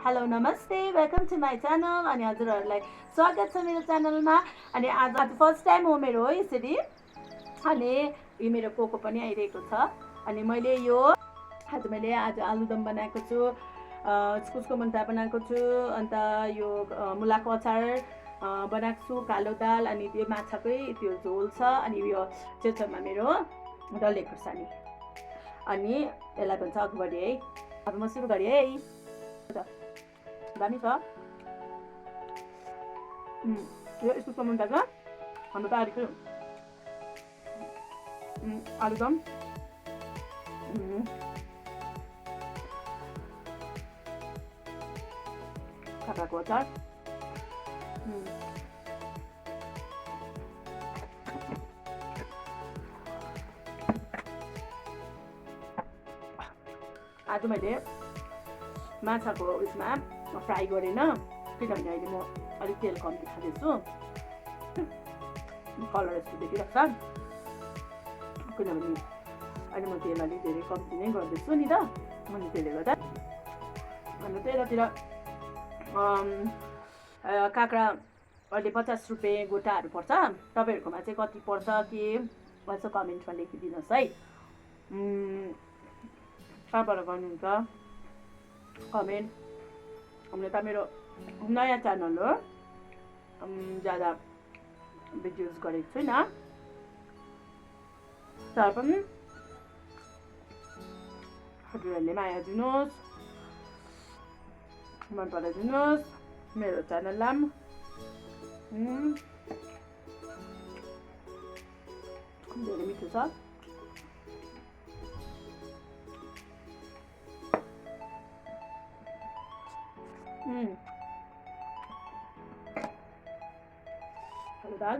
Hello नमस्ते welcome to my channel अनि हजुरहरूलाई स्वागत छ मेरो च्यानलमा। अनि आज फर्स्ट टाइम हो मेरो यसरी। अनि यो मेरो कोको पनि आइरहेको छ। अनि मैले आज आलुदम बनाएको छु, इस्कुसको मुन्टा बनाएको छु, अन्त यो मुलाको अचार बनाएको छु, कालो दाल, अनि त्यो माछाकै त्यो झोल छ, अनि यो छेउछाउमा मेरो डल्ले खुर्सानी। अनि यसलाई भन्छ अगबडी है। अब म सुरु गरेँ है। दामी छ यो इस्कुसको मुन्टाको हाम्रो तयारीको आलुदम, काँक्राको अचार, आज मैले माछाको उयसमा फ्राई गरेन किनभने अहिले म अलिक तेल कम्ती खाँदैछु। कलर यस्तो देखिरहेको छ किनभने अहिले म तेल अलिक धेरै कम्ती नै गर्दैछु नि त। अनि त्यसले गर्दा हाम्रो त्यतातिर काँक्रा अहिले 50 रुपियाँ गोटाहरू पर्छ। तपाईँहरूकोमा चाहिँ कति पर्छ के यसो कमेन्टमा लेखिदिनुहोस् है। कहाँबाट गर्नुहुन्छ कमेन्ट। हुन त मेरो नयाँ च्यानल हो, ज्यादा भिडियोज गरेको छुइनँ, तर पनि हजुरहरूले माया दिनुहोस्, मन पराइदिनुहोस् मेरो च्यानललाई। धेरै मिठो छ। कालो दाल,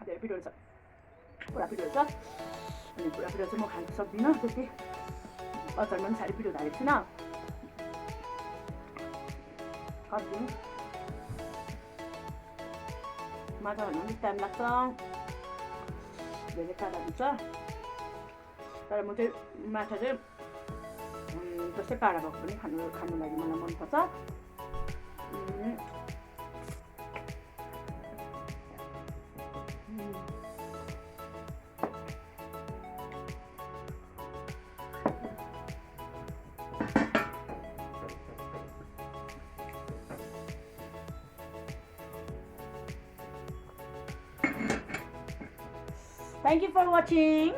धेरै पिरो छ, पुरा पिरो छ। अनि पुरा पिरो चाहिँ म खानु सक्दिनँ, त्यति अचारमा पनि साह्रै पिरो हालेको छुइनँ। कति माछा भन्नु अलिक टाइम लाग्छ, धेरै काँडा हुन्छ, तर म चाहिँ माछा चाहिँ जस्तै काँडा भएको पनि खानु लागि मलाई मनपर्छ। Thank you for watching.